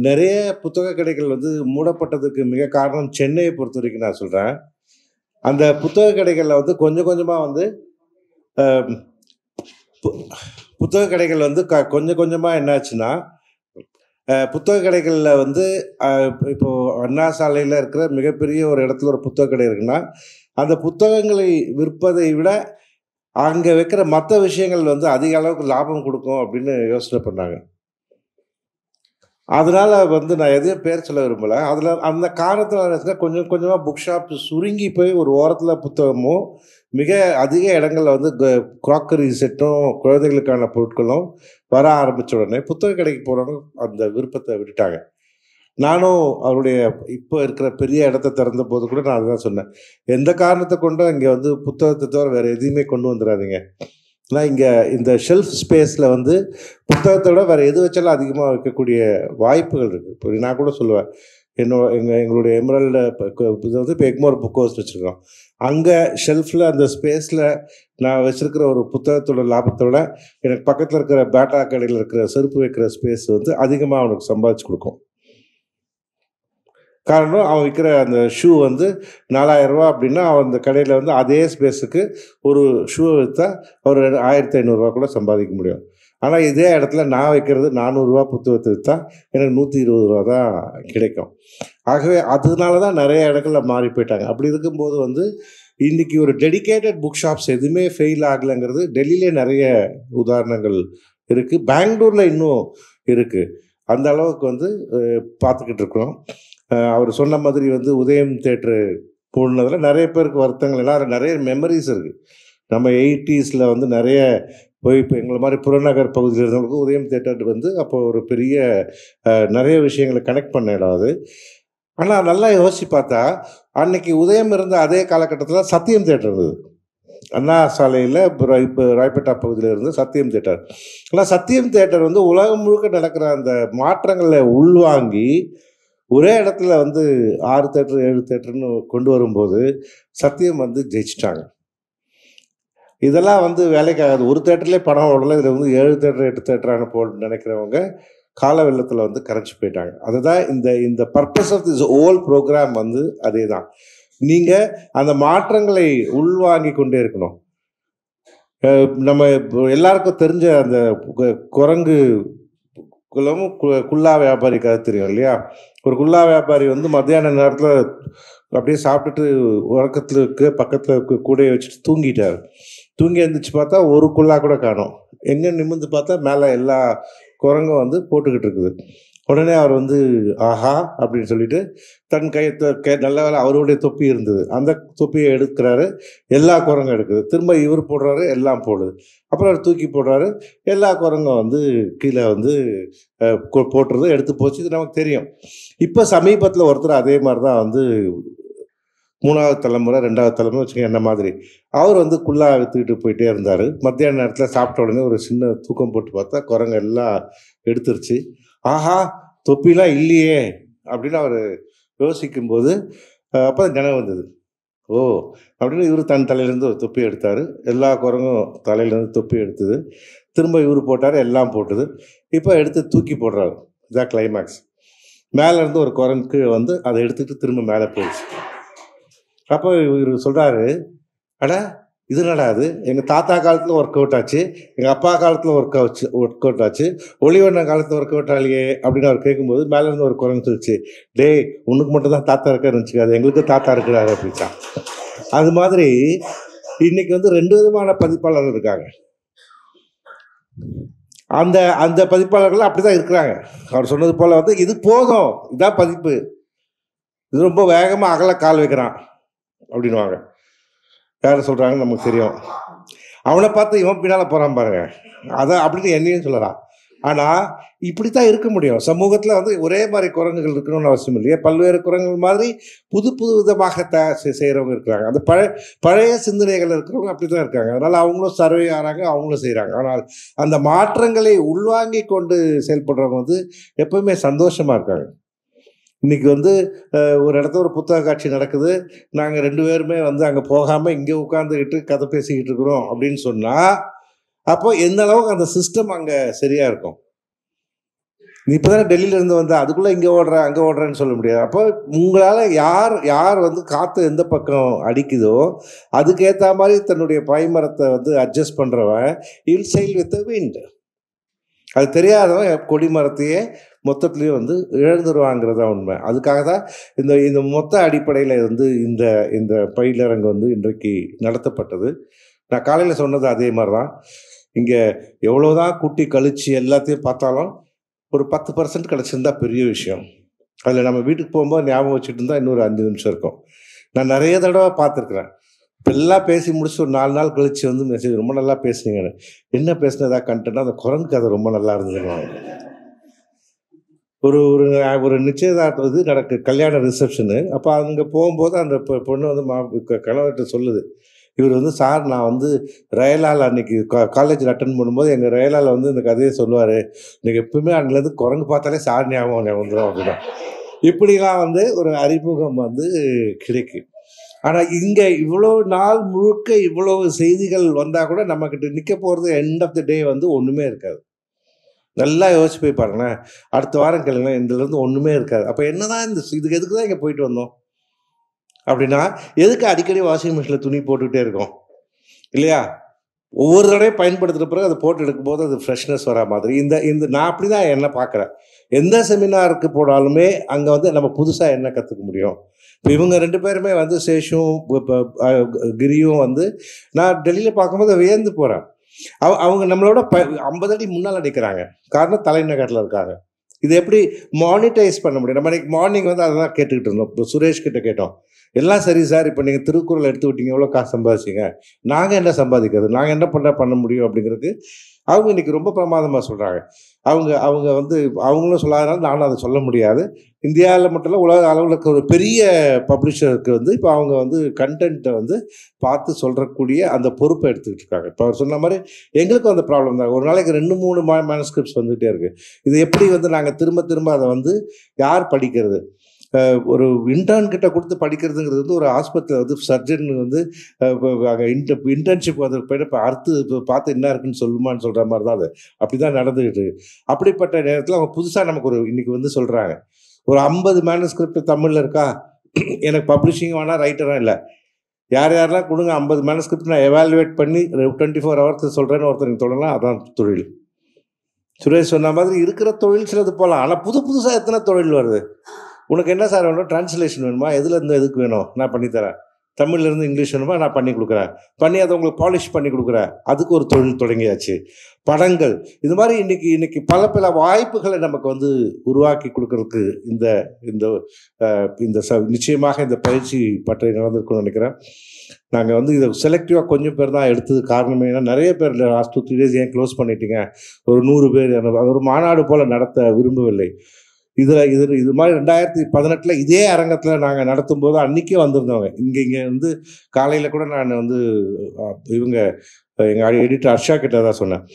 நிறைய புத்தக கடைகள் வந்து மூடப்பட்டதுக்கு மிக காரணம் சென்னையை பொறுத்த வரைக்கும் நான் சொல்கிறேன். அந்த புத்தக கடைகளில் வந்து கொஞ்சம் கொஞ்சமாக வந்து அஹ், பு- புத்தக கடைகள் வந்து கொஞ்சம் கொஞ்சமாக என்னாச்சுன்னா புத்தக கடைகளில் வந்து இப்போ அண்ணா சாலையில் இருக்கிற மிகப்பெரிய ஒரு இடத்துல ஒரு புத்தக கடை இருக்குன்னா அந்த புத்தகங்களை விற்பதை விட அங்கே வைக்கிற மற்ற விஷயங்கள் வந்து அதிக அளவுக்கு லாபம் கொடுக்கும் அப்படின்னு யோசனை பண்ணாங்க. அதனால வந்து நான் எதையும் பேர் சொல்ல விரும்பலை. அதில் அந்த காரணத்தில் கொஞ்சம் கொஞ்சமாக புக் ஷாப் சுருங்கி போய் ஒரு ஓரத்தில் புத்தகமும் மிக அதிக இடங்களில் வந்து க்ராக்கரி செட்டும் குழந்தைகளுக்கான பொருட்களும் வர ஆரம்பித்த உடனே புத்தக கடைக்கு போகிறவங்க அந்த விருப்பத்தை விட்டுட்டாங்க. நானும் அவருடைய இப்போ இருக்கிற பெரிய இடத்த திறந்த போது கூட நான் அதுதான் சொன்னேன். எந்த காரணத்தை கொண்டும் இங்கே வந்து புத்தகத்தை தவிர வேறு எதையுமே கொண்டு வந்துடாதீங்க. ஏன்னா இங்கே இந்த ஷெல்ஃப் ஸ்பேஸில் வந்து புத்தகத்தை விட வேறு எது வச்சாலும் அதிகமாக வைக்கக்கூடிய வாய்ப்புகள் இருக்குது. இப்போ நான் கூட சொல்லுவேன், எங்களுடைய எமரல்டு இது வந்து இப்போ எக்மோர் புக் ஹவுஸ் வச்சுருக்கோம். அங்கே ஷெல்ஃபில் அந்த ஸ்பேஸில் நான் வச்சுருக்கிற ஒரு புத்தகத்தோட லாபத்தை விட எனக்கு பக்கத்தில் இருக்கிற பேட்டா கடையில் இருக்கிற செருப்பு வைக்கிற ஸ்பேஸ் வந்து அதிகமாக அவனுக்கு சம்பாதிச்சு கொடுக்கும். காரணம் அவன் விற்கிற அந்த ஷூ வந்து 4000 ரூபா அப்படின்னா அவன் அந்த கடையில் வந்து அதே ஸ்பேஸுக்கு ஒரு ஷூவை விற்றா ஒரு 1500 ரூபா கூட சம்பாதிக்க முடியும். ஆனால் இதே இடத்துல நான் வைக்கிறது 400 ரூபா புத்தகத்தை விற்றா எனக்கு 120 ரூபா தான் கிடைக்கும். ஆகவே அதனால தான் நிறைய இடங்கள்ல மாறி போயிட்டாங்க. அப்படி இருக்கும்போது வந்து இன்றைக்கி ஒரு டெடிக்கேட்டட் புக் ஷாப்ஸ் எதுவுமே ஃபெயில் ஆகலைங்கிறது டெல்லியிலே நிறைய உதாரணங்கள் இருக்குது. பெங்களூரில் இன்னும் இருக்குது. அந்த அளவுக்கு வந்து பார்த்துக்கிட்டு இருக்கிறோம். அவர் சொன்ன மாதிரி வந்து உதயம் தேட்டரு போனதில் நிறைய பேருக்கு வருத்தங்கள் எல்லாம் நிறைய மெமரிஸ் இருக்குது. நம்ம 80s வந்து நிறைய போய் இப்போ எங்களை மாதிரி புறநகர் பகுதியில் இருந்தவங்களுக்கு உதயம் தேட்டர் வந்து அப்போ ஒரு பெரிய நிறைய விஷயங்களை கனெக்ட் பண்ண இடம் அது. ஆனால் நல்லா யோசித்து பார்த்தா அன்னைக்கு உதயம் இருந்த அதே காலகட்டத்தில் சத்தியம் தேட்டர் இருந்தது. அண்ணா சாலையில் இப்போ ராய்பேட்டா பகுதியில் இருந்து சத்தியம் தேட்டர். ஆனால் சத்தியம் தேட்டர் வந்து உலகம் முழுக்க நடக்கிற அந்த மாற்றங்களை உள்வாங்கி ஒரே இடத்துல வந்து 6 தேட்டர் 7 தேட்டர்னு கொண்டு வரும்போது சத்தியம் வந்து ஜெயிச்சிட்டாங்க. இதெல்லாம் வந்து வேலைக்காகாது. ஒரு தேட்டர்லேயே படம் ஓடலை, இதில் வந்து 7 தேட்டர் 8 தேட்டரான போட்டு நினைக்கிறவங்க கால வெள்ளத்தில் வந்து கரைச்சி போயிட்டாங்க. அதுதான் இந்த purpose of this whole program வந்து அதே தான். நீங்கள் அந்த மாற்றங்களை உள்வாங்கி கொண்டே இருக்கணும். நம்ம எல்லாருக்கும் தெரிஞ்ச அந்த குரங்கு குலமும் குல்லா வியாபாரி கதை தெரியும் இல்லையா? ஒரு குல்லா வியாபாரி வந்து மத்தியான நேரத்தில் அப்படியே சாப்பிட்டுட்டு உறக்கத்துக்கு பக்கத்தில் கூடையை வச்சுட்டு தூங்கிட்டார். தூங்கி எழுந்திரிச்சு பார்த்தா ஒரு குல்லா கூட காணோம். எங்கே நிமிர்ந்து பார்த்தா மேலே எல்லா குரங்கும் வந்து போட்டுக்கிட்டு இருக்குது. உடனே அவர் வந்து ஆஹா அப்படின்னு சொல்லிட்டு தன் நல்ல வேலை அவருடைய தொப்பி இருந்தது, அந்த தொப்பியை எடுக்கிறாரு. எல்லா குரங்கும் எடுக்குது. திரும்ப இவர் போடுறாரு, எல்லாம் போடுது. அப்புறம் அவர் தூக்கி போடுறாரு, எல்லா குரங்கும் வந்து கீழே வந்து போட்டுறது எடுத்து போச்சு. இது நமக்கு தெரியும். இப்போ சமீபத்தில் ஒருத்தர் அதே மாதிரி தான் வந்து 3வது தலைமுறை 2வது தலைமுறை வச்சுக்கோங்க என்ன மாதிரி அவர் வந்து குல்லா விற்றுக்கிட்டு போயிட்டே இருந்தார். மத்தியான நேரத்தில் சாப்பிட்ட உடனே ஒரு சின்ன தூக்கம் போட்டு பார்த்தா குரங்கு எல்லாம் எடுத்துருச்சு. ஆஹா தொப்பிலாம் இல்லையே அப்படின்னு அவர் யோசிக்கும்போது அப்போ நினைவு வந்தது. ஓ அப்படின்னு இவர் தன் தலையிலேருந்து ஒரு தொப்பி எடுத்தார். எல்லா குரங்கும் தலையிலேருந்து தொப்பி எடுத்தது. திரும்ப இவர் போட்டார், எல்லாம் போட்டுது. இப்போ எடுத்து தூக்கி போடுறாரு. இதான் கிளைமேக்ஸ். மேலேருந்து ஒரு குரங்கு வந்து அதை எடுத்துகிட்டு திரும்ப மேலே போயிடுச்சு. அப்போ இவர் சொல்கிறாரு, அட இது நடாது, எங்கள் தாத்தா காலத்தில் ஒர்க் அவுட் ஆச்சு, எங்கள் அப்பா காலத்தில் ஒர்க் அவுட் ஆச்சு, ஒளிவண்ண காலத்தில் ஒர்க் அவுட் ஆகலையே அப்படின்னு அவர் கேட்கும்போது மேலேருந்து ஒரு குரங்கு சொல்லிச்சு, டேய் உனக்கு மட்டும் தான் தாத்தா இருக்காருன்னு வச்சுக்காது, எங்களுக்கு தாத்தா இருக்கிறாரு அப்படின்னா. அது மாதிரி இன்னைக்கு வந்து 2 விதமான பதிப்பாளர்கள் இருக்காங்க. அந்த அந்த பதிப்பாளர்கள் அப்படி தான் இருக்கிறாங்க. அவர் சொன்னது போல் வந்து இது போதும், இதான் பதிப்பு, இது ரொம்ப வேகமாக அகல கால் வைக்கிறான் அப்படின்வாங்க. யார் சொல்கிறாங்கன்னு நமக்கு தெரியும். அவனை பார்த்து இவன் பின்னால் போகிறான் பாருங்க, அதான் அப்படின்னு என்னையும் சொல்லலாம். ஆனால் இப்படி தான் இருக்க முடியும். சமூகத்தில் வந்து ஒரே மாதிரி குரங்குகள் இருக்கணும்னு அவசியம் இல்லையா? பல்வேறு குரங்குகள் மாதிரி புது புது விதமாக செய்கிறவங்க இருக்கிறாங்க. அந்த பழைய சிந்தனைகள் இருக்கிறவங்க அப்படி தான் இருக்காங்க. அதனால் அவங்களும் சர்வே ஆகிறாங்க, அவங்களும் செய்கிறாங்க. ஆனால் அந்த மாற்றங்களை உள்வாங்கி கொண்டு செயல்படுறவங்க வந்து எப்பவுமே சந்தோஷமாக இருக்காங்க. இன்றைக்கி வந்து ஒரு இடத்துல ஒரு புத்தக காட்சி நடக்குது, நாங்கள் 2 பேருமே வந்து அங்கே போகாமல் இங்கே உட்காந்துக்கிட்டு கதை பேசிக்கிட்டு இருக்கிறோம் அப்படின்னு சொன்னால் அப்போ எந்த அளவுக்கு அந்த சிஸ்டம் அங்கே சரியாக இருக்கும். நீ இப்போ தானே டெல்லியிலேருந்து வந்த, அதுக்குள்ளே இங்கே ஓடுற அங்கே ஓடுறேன்னு சொல்ல முடியாது. அப்போ உங்களால் யார் வந்து காற்று எந்த பக்கம் அடிக்குதோ அதுக்கேற்ற மாதிரி தன்னுடைய பாய்மரத்தை வந்து அட்ஜஸ்ட் பண்ணுறவன் இல் செயல் வித் விண்ட். அது தெரியாதவன் கொடிமரத்தையே மொத்தத்துலேயும் வந்து இழந்துருவாங்கிறது தான் உண்மை. அதுக்காக தான் இந்த மொத்த அடிப்படையில் வந்து இந்த பயிலரங்கு வந்து இன்றைக்கு நடத்தப்பட்டது. நான் காலையில் சொன்னது அதே மாதிரி தான். இங்கே எவ்வளோதான் கூட்டி கழிச்சு எல்லாத்தையும் பார்த்தாலும் ஒரு 10% கிடச்சிருந்தா பெரிய விஷயம். அதில் நம்ம வீட்டுக்கு போகும்போது ஞாபகம் வச்சுட்டு இருந்தால் இன்னொரு 5 நிமிஷம் இருக்கும். நான் நிறைய தடவை பார்த்துருக்குறேன். இப்போ எல்லாம் பேசி முடிச்சு ஒரு 4 நாள் கழிச்சு வந்து மெசேஜ், ரொம்ப நல்லா பேசுனீங்கன்னு. என்ன பேசுனதா கண்டென்ட், அந்த குரங்கு கதை ரொம்ப நல்லா இருந்ததுன்னு. ஒரு ஒரு நிச்சயதார்த்தம் இது நடக்கு, கல்யாண ரிசப்ஷனு. அப்போ அங்கே போகும்போது அந்த பொண்ணு வந்து கணவர்கிட்ட சொல்லுது, இவர் வந்து சார் நான் வந்து ரயலால் அன்னைக்கு காலேஜில் அட்டன் பண்ணும்போது எங்கள் ரயலால் வந்து இந்த கதையை சொல்லுவார், நீங்கள் எப்பவுமே அங்கேருந்து குரங்கு பார்த்தாலே சார் ஞாபகம் வந்துடும் அப்படின்னா. இப்படிலாம் வந்து ஒரு அறிமுகம் வந்து கிடைக்கும். ஆனால் இங்கே இவ்வளோ நாள் முழுக்க இவ்வளோ செய்திகள் வந்தால் கூட நம்மக்கிட்ட நிற்க போகிறது எண்ட் ஆஃப் த டே வந்து ஒன்றுமே இருக்காது. நல்லா யோசிச்சு போய் பாருங்களேன். அடுத்த வாரம் கேளுங்களேன், இதுலேருந்து ஒன்றுமே இருக்காது. அப்போ என்ன தான் இதுக்கு எதுக்கு தான் இங்கே போயிட்டு வந்தோம் அப்படின்னா, எதுக்கு அடிக்கடி வாஷிங் மிஷினில் துணி போட்டுக்கிட்டே இருக்கோம் இல்லையா? ஒவ்வொரு தடவையும் பயன்படுத்துகிற பிறகு அதை போட்டு எடுக்கும்போது அது ஃப்ரெஷ்னஸ் வரா மாதிரி இந்த நான் அப்படி தான் என்ன பார்க்குறேன். எந்த செமினாருக்கு போனாலுமே அங்கே வந்து நம்ம புதுசாக என்ன கற்றுக்க முடியும். இப்போ இவங்க 2 பேருமே வந்து சேஷும் இப்போ கிரியும் வந்து நான் டெல்லியில் பார்க்கும்போது வியந்து போகிறேன். அவங்க நம்மளோட 50 அடி முன்னால் நிற்கிறாங்க. காரணம் தலைநகரில் இருக்காங்க. இது எப்படி மானிட்டைஸ் பண்ண முடியும்? நம்ம இன்னைக்கு மார்னிங் வந்து அதை தான் கேட்டுக்கிட்டு இருந்தோம். இப்போ சுரேஷ் கிட்ட கேட்டோம், எல்லாம் சரி சார், இப்போ நீங்கள் திருக்குறள் எடுத்து விட்டீங்க, எவ்வளோ காசு சம்பாதிச்சிங்க, நாங்கள் என்ன சம்பாதிக்கிறது, நாங்கள் என்ன பண்ண முடியும் அப்படிங்கிறதுக்கு அவங்க இன்றைக்கி ரொம்ப பிரமாதமாக சொல்கிறாங்க. அவங்க வந்து அவங்களும் சொல்லாதனால நானும் அதை சொல்ல முடியாது. இந்தியாவில் மட்டும் இல்லை, உலக அளவில் இருக்க ஒரு பெரிய பப்ளிஷருக்கு வந்து இப்போ அவங்க வந்து கண்டென்ட்டை வந்து பார்த்து சொல்கிறக்கூடிய அந்த பொறுப்பை எடுத்துக்கிட்டு இருக்காங்க. இப்போ அவர் சொன்ன மாதிரி எங்களுக்கும் அந்த ப்ராப்ளம் தான். ஒரு நாளைக்கு 2-3 மேனுஸ்கிரிப்ட்ஸ் வந்துகிட்டே இருக்குது. இது எப்படி வந்து நாங்கள் திரும்ப அதை வந்து யார் படிக்கிறது? ஒரு இன்டர்ன் கிட்ட கொடுத்து படிக்கிறதுங்கிறது வந்து ஒரு ஆஸ்பத்திரியில் வந்து சர்ஜன் வந்து அங்கே இன்டர்ன்ஷிப் வந்து போய்ட்டு அடுத்து பார்த்து என்ன இருக்குன்னு சொல்லுமான்னு சொல்கிற மாதிரி தான் அது. அப்படி தான் நடந்துக்கிட்டு. அப்படிப்பட்ட நேரத்தில் அவங்க புதுசாக நமக்கு இன்றைக்கி வந்து சொல்கிறாங்க, ஒரு 50 மேனுஸ்கிரிப்ட் தமிழில் இருக்கா, எனக்கு பப்ளிஷிங் வேணால் ரைட்டராக இல்லை, யாரெல்லாம் கொடுங்க 50 மேனுஸ்கிரிப்ட் நான் எவாலுவேட் பண்ணி 24 ஹவர்ஸ் சொல்கிறேன்னு ஒருத்தர் நீங்கள் தொடரலாம். அதான் தொழில். சுரேஷ் சொன்ன மாதிரி இருக்கிற தொழில் சிலது போகலாம். ஆனால் புதுசாக எத்தனை தொழில் வருது? உனக்கு என்ன சார் வேணும்? டிரான்ஸ்லேஷன் வேணுமா? எதுலேருந்து எதுக்கு வேணும்? நான் பண்ணித்தரேன். தமிழ்லேருந்து இங்கிலீஷ் வேணுமா? நான் பண்ணி கொடுக்குறேன். பண்ணி அதை உங்களுக்கு பாலிஷ் பண்ணி கொடுக்குறேன். அதுக்கு ஒரு தொழில் தொடங்கியாச்சு. படங்கள், இது மாதிரி இன்னைக்கு பல வாய்ப்புகளை நமக்கு வந்து உருவாக்கி கொடுக்கறதுக்கு இந்த நிச்சயமாக இந்த பயிற்சி பற்றி நடந்திருக்குன்னு நினைக்கிறேன். நாங்கள் வந்து இதை செலக்டிவாக கொஞ்சம் பேர் தான் எடுத்தது. காரணமே ஏன்னா நிறைய பேர் லாஸ்ட் 2-3 days ஏன் க்ளோஸ் பண்ணிட்டீங்க, ஒரு 100 பேர் ஒரு மாநாடு போல் நடத்த விரும்பவில்லை. இது மாதிரி 2018 இதே அரங்கத்தில் நாங்கள் நடத்தும் போது அன்றைக்கே வந்திருந்தவங்க. இங்கே வந்து காலையில் கூட நான் வந்து இவங்க எங்கள் எடிட்டர் ஹர்ஷா கிட்ட தான் சொன்னேன்,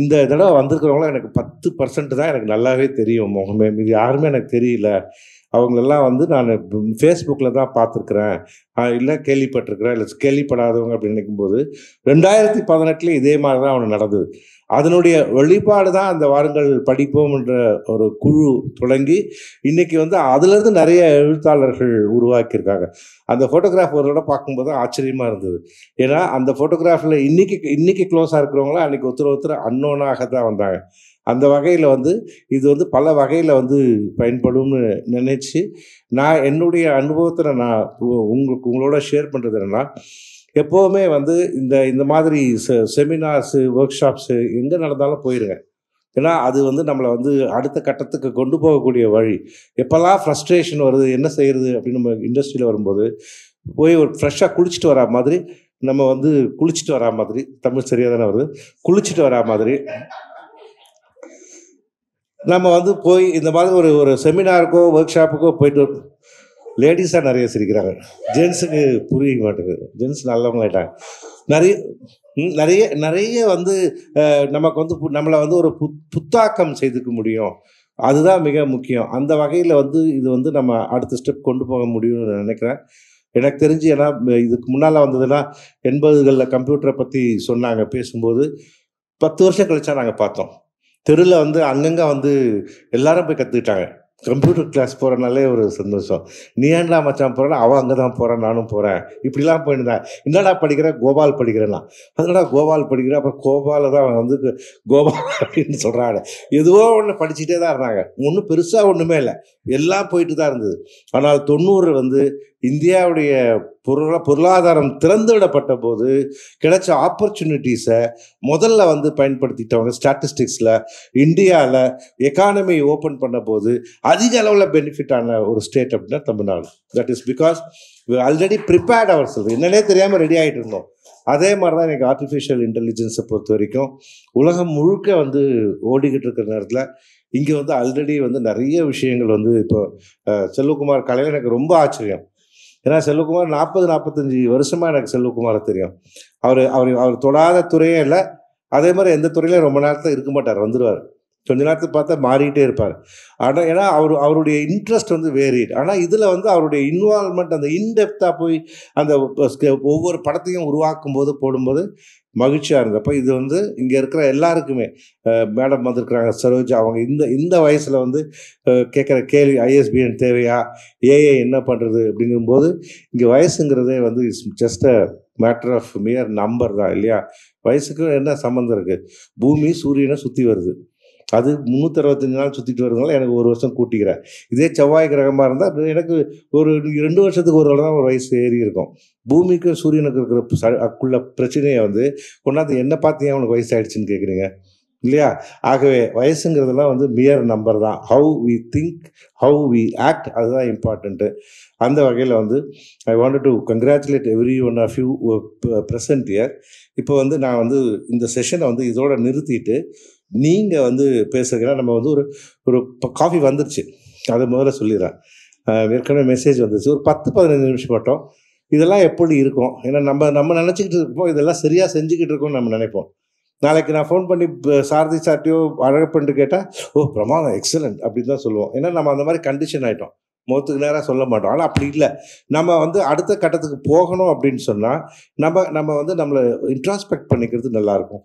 இந்த தடவை வந்திருக்கிறவங்களாம் எனக்கு 10% தான் எனக்கு நல்லாவே தெரியும் முகமே, இது யாருமே எனக்கு தெரியல, அவங்களெல்லாம் வந்து நான் ஃபேஸ்புக்கில் தான் பார்த்துருக்குறேன், இல்லை கேள்விப்பட்டிருக்கிறேன், இல்லை கேள்விப்படாதவங்க அப்படின்னு நினைக்கும்போது 2018 இதே மாதிரி தான் அவனுக்கு நடந்தது. அதனுடைய வெளிப்பாடு தான் அந்த வாருங்கள் படிப்போம் என்ற ஒரு குழு தொடங்கி இன்றைக்கி வந்து அதிலிருந்து நிறைய எழுத்தாளர்கள் உருவாக்கியிருக்காங்க. அந்த ஃபோட்டோகிராஃபரோட பார்க்கும்போது ஆச்சரியமாக இருந்தது. ஏன்னா அந்த ஃபோட்டோகிராஃபில் இன்றைக்கி க்ளோஸாக இருக்கிறவங்களாம் அன்றைக்கி ஒருத்தர் அன்னோனாக தான் வந்தாங்க. அந்த வகையில் வந்து இது வந்து பல வகையில் வந்து பயன்படும்னு நினச்சி நான் என்னுடைய அனுபவத்தில் நான் உங்களோட ஷேர் பண்ணுறது என்னென்னா, எப்போவுமே வந்து இந்த மாதிரி செமினார்ஸு ஒர்க் ஷாப்ஸு எங்கே நடந்தாலும் போயிடுங்க. ஏன்னா அது வந்து நம்மளை வந்து அடுத்த கட்டத்துக்கு கொண்டு போகக்கூடிய வழி. எப்போல்லாம் ஃப்ரஸ்ட்ரேஷன் வருது, என்ன செய்கிறது அப்படின்னு நம்ம இண்டஸ்ட்ரியில் வரும்போது போய் ஒரு ஃப்ரெஷ்ஷாக குளிச்சுட்டு வரா மாதிரி, நம்ம வந்து குளிச்சுட்டு வரா மாதிரி, தமிழ் சரியாக தானே வருது, குளிச்சுட்டு வரா மாதிரி நம்ம வந்து போய் இந்த மாதிரி ஒரு செமினாருக்கோ ஒர்க் ஷாப்புக்கோ போயிட்டு லேடிஸாக நிறைய சிரிக்கிறாங்க. ஜென்ஸுக்கு புரிய மாட்டேங்குது. ஜென்ஸ் நல்லவங்களாயிட்டாங்க. நிறைய வந்து நமக்கு வந்து நம்மளை வந்து ஒரு புத்தாக்கம் செய்துக்க முடியும். அதுதான் மிக முக்கியம். அந்த வகையில் வந்து இது வந்து நம்ம அடுத்த ஸ்டெப் கொண்டு போக முடியும்னு நினைக்கிறேன். எனக்கு தெரிஞ்சு, ஏன்னா இதுக்கு முன்னால் வந்ததுன்னா 80களில் கம்ப்யூட்டரை பற்றி சொன்னாங்க பேசும்போது, 10 வருஷம் கழிச்சா நாங்கள் பார்த்தோம். தெருவில் வந்து அங்கங்கே வந்து எல்லாரும் போய் கற்றுக்கிட்டாங்க. கம்ப்யூட்டர் கிளாஸ் போகிறனாலே ஒரு சந்தோஷம். நீ ஏன்டா மச்சான் போகிறேன்னா, அவன் அங்கே தான் போகிறான், நானும் போகிறேன். இப்படிலாம் போயிருந்தேன். என்னடா படிக்கிற? கோபால் படிக்கிறேன்னா. அதனடா கோபால் படிக்கிறேன். அப்புறம் கோபால தான் அவன் வந்து கோபால் அப்படின்னு சொல்கிறாங்க. ஏதோ ஒன்று படிச்சுட்டே தான் இருந்தாங்க. ஒன்றும் பெருசாக ஒன்றுமே இல்லை. எல்லாம் போயிட்டு தான் இருந்தது. ஆனால் 90 வந்து இந்தியாவுடைய பொருளாதாரம் திறந்து விடப்பட்ட போது கிடைச்ச ஆப்பர்ச்சுனிட்டிஸை முதல்ல வந்து பயன்படுத்திட்டவங்க ஸ்டாட்டிஸ்டிக்ஸில் இந்தியாவில் எக்கானமி ஓப்பன் பண்ண போது அதிக அளவில் பெனிஃபிட் ஆன ஒரு ஸ்டேட் அப்படின்னா Tamil Nadu. That is because already prepared our self. என்னன்னே தெரியாமல் ரெடி ஆகிட்டு இருந்தோம். அதே மாதிரி தான் எனக்கு ஆர்டிஃபிஷியல் இன்டெலிஜென்ஸை பொறுத்த வரைக்கும் உலகம் முழுக்க வந்து ஓடிக்கிட்டு இருக்கிற நேரத்தில் இங்கே வந்து ஆல்ரெடி வந்து நிறைய விஷயங்கள் வந்து இப்போ செல்வகுமார் கலையில் எனக்கு ரொம்ப ஆச்சரியம். ஏன்னா செல்வகுமார் 40-45 வருஷமாக எனக்கு செல்வகுமாரை தெரியும். அவர் தொடாத துறையே இல்லை. அதே மாதிரி எந்த துறையிலும் ரொம்ப நேரத்தில் இருக்க மாட்டார், வந்துடுவார். கொஞ்ச நேரத்துக்கு பார்த்தா மாறிக்கிட்டே இருப்பார். ஆனால் ஏன்னா அவருடைய இன்ட்ரெஸ்ட் வந்து வேரிட். ஆனால் இதில் வந்து அவருடைய இன்வால்மெண்ட் அந்த இன்டெப்த்தாக போய் அந்த ஒவ்வொரு படத்தையும் உருவாக்கும் போது போடும்போது மகிழ்ச்சியாக இருந்தப்போ இது வந்து இங்கே இருக்கிற எல்லாருக்குமே மேடம் வந்திருக்கிறாங்க சரோஜா, அவங்க இந்த வயசில் வந்து கேட்குற கேள்வி ஐஎஸ்பிஎன் தேவையா, ஏஏ என்ன பண்ணுறது அப்படிங்கும்போது இங்கே வயசுங்கிறதே வந்து it's just a matter of mere number தான் இல்லையா? வயசுக்கு என்ன சம்மந்தம் இருக்குது? பூமி சூரியனை சுற்றி வருது. அது 365 நாள் சுற்றிட்டு வருதுனால எனக்கு 1 வருஷம் கூட்டிக்கிறேன். இதே செவ்வாய் கிரகமாக இருந்தால் எனக்கு ஒரு 2 வருஷத்துக்கு ஒரு தான் ஒரு வயசு ஏறி இருக்கும். பூமிக்கும் சூரியனுக்கு இருக்கிற அக்குள்ள பிரச்சனையை வந்து கொண்டாந்து என்ன பார்த்தியா உனக்கு வயசு ஆகிடுச்சின்னு கேட்குறீங்க இல்லையா? ஆகவே வயசுங்கிறதுலாம் வந்து மியர் நம்பர் தான். How we think, how we act, அதுதான் இம்பார்ட்டண்ட்டு. அந்த வகையில் வந்து I wanted to congratulate every one of you present year. இப்போ வந்து நான் வந்து இந்த செஷனை வந்து இதோட நிறுத்திட்டு நீங்கள் வந்து பேசுகிறீங்கன்னா நம்ம வந்து ஒரு காஃபி வந்துருச்சு, அதை முதல்ல சொல்லிடுறேன். ஏற்கனவே மெசேஜ் வந்துச்சு. ஒரு 10-15 நிமிஷம் மட்டும் இதெல்லாம் எப்படி இருக்கும்? ஏன்னா நம்ம நினச்சிக்கிட்டு இருப்போம் இதெல்லாம் சரியாக செஞ்சுக்கிட்டு இருக்கோம்னு நம்ம நினைப்போம். நாளைக்கு நான் ஃபோன் பண்ணி சாரதி சார்ட்டியோ அழகப்பன்ட்டு கேட்டால் ஓ பிரமாதம் எக்ஸலண்ட் அப்படின்னு தான் சொல்லுவோம். ஏன்னா நம்ம அந்த மாதிரி கண்டிஷன் ஆகிட்டோம், முகத்துக்கு நேராக சொல்ல மாட்டோம். ஆனால் அப்படி இல்லை. நம்ம வந்து அடுத்த கட்டத்துக்கு போகணும் அப்படின்னு சொன்னால் நம்ம வந்து நம்மளை இன்ட்ராஸ்பெக்ட் பண்ணிக்கிறது நல்லாயிருக்கும்.